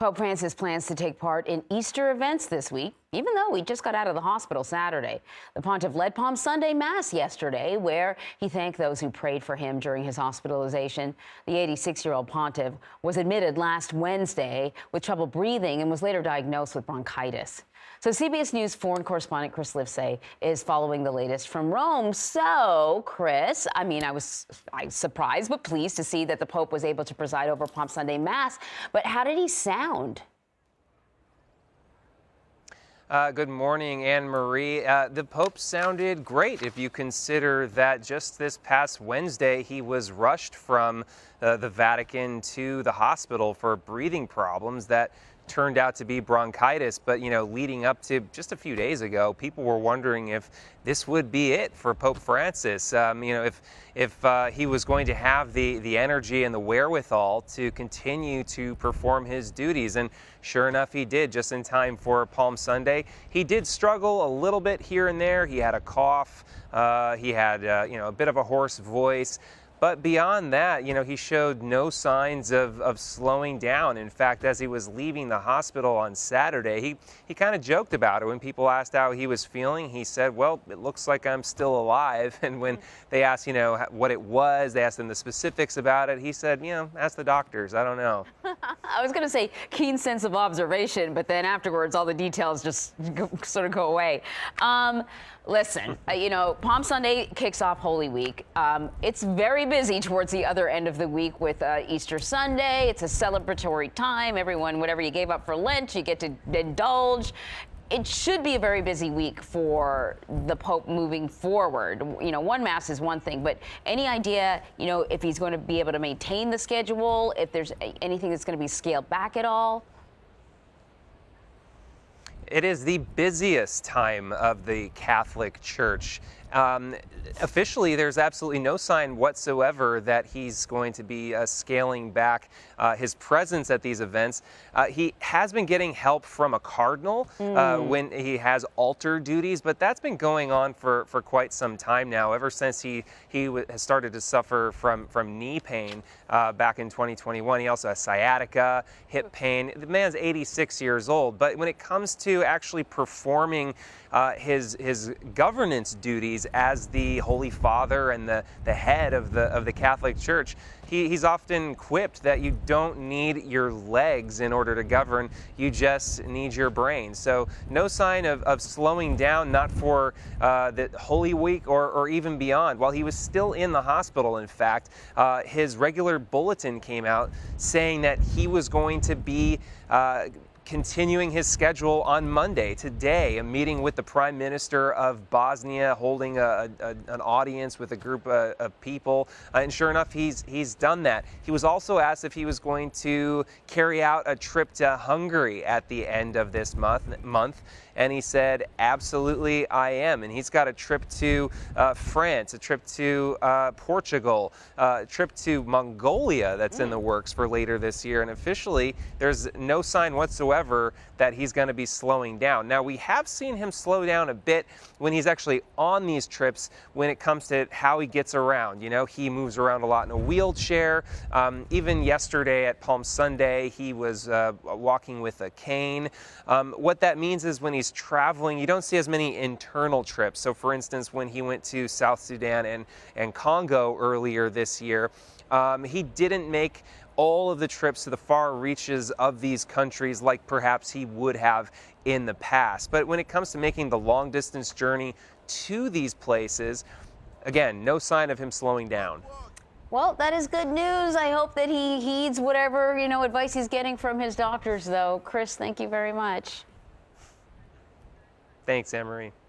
Pope Francis plans to take part in Easter events this week, even though he just got out of the hospital Saturday. The pontiff led Palm Sunday Mass yesterday, where he thanked those who prayed for him during his hospitalization. The 86-year-old pontiff was admitted last Wednesday with trouble breathing and was later diagnosed with bronchitis. So CBS News foreign correspondent Chris Livesay is following the latest from Rome. So, Chris, I was surprised but pleased to see that the Pope was able to preside over Palm Sunday Mass. But how did he sound? Good morning, Anne-Marie. The Pope sounded great if you consider that just this past Wednesday he was rushed from the Vatican to the hospital for breathing problems that turned out to be bronchitis. But, leading up to just a few days ago, people were wondering if this would be it for Pope Francis. If he was going to have the energy and the wherewithal to continue to perform his duties. And sure enough, he did, just in time for Palm Sunday. He did struggle a little bit here and there. He had a cough. He had, a bit of a hoarse voice. But beyond that, he showed no signs of slowing down. In fact, as he was leaving the hospital on Saturday, he kind of joked about it. When people asked how he was feeling, he said, well, it looks like I'm still alive. And when they asked, what it was, they asked him the specifics about it, he said, ask the doctors. I don't know. I was going to say keen sense of observation, but then afterwards, all the details just sort of go away. Listen, Palm Sunday kicks off Holy Week. It's very busy towards the other end of the week with Easter Sunday. It's a celebratory time. Everyone, whatever you gave up for Lent, you get to indulge. It should be a very busy week for the Pope moving forward. One Mass is one thing, but any idea, if he's going to be able to maintain the schedule, if there's anything that's going to be scaled back at all? It is the busiest time of the Catholic Church. Officially, there's absolutely no sign whatsoever that he's going to be scaling back his presence at these events. He has been getting help from a cardinal when he has altar duties, but that's been going on for quite some time now, ever since he has started to suffer from knee pain back in 2021. He also has sciatica, hip pain. The man's 86 years old, but when it comes to actually performing his governance duties as the Holy Father and the head of the Catholic Church, he's often quipped that you don't need your legs in order to govern, you just need your brain. So no sign of slowing down, not for the Holy Week or even beyond. While he was still in the hospital, in fact, his regular bulletin came out saying that he was going to be continuing his schedule on Monday, today, a meeting with the Prime Minister of Bosnia, holding an audience with a group of people. And sure enough, he's done that. He was also asked if he was going to carry out a trip to Hungary at the end of this month. And he said, absolutely, I am. And he's got a trip to France, a trip to Portugal, a trip to Mongolia that's in the works for later this year. And officially, there's no sign whatsoever that he's going to be slowing down. Now, we have seen him slow down a bit when he's actually on these trips when it comes to how he gets around. He moves around a lot in a wheelchair. Even yesterday at Palm Sunday, he was walking with a cane. What that means is when he's traveling, you don't see as many internal trips. So for instance, when he went to South Sudan and Congo earlier this year, he didn't make all of the trips to the far reaches of these countries like perhaps he would have in the past. But when it comes to making the long distance journey to these places, again, no sign of him slowing down. Well, that is good news. I hope that he heeds whatever, advice he's getting from his doctors, though. Chris, thank you very much. Thanks, Anne-Marie.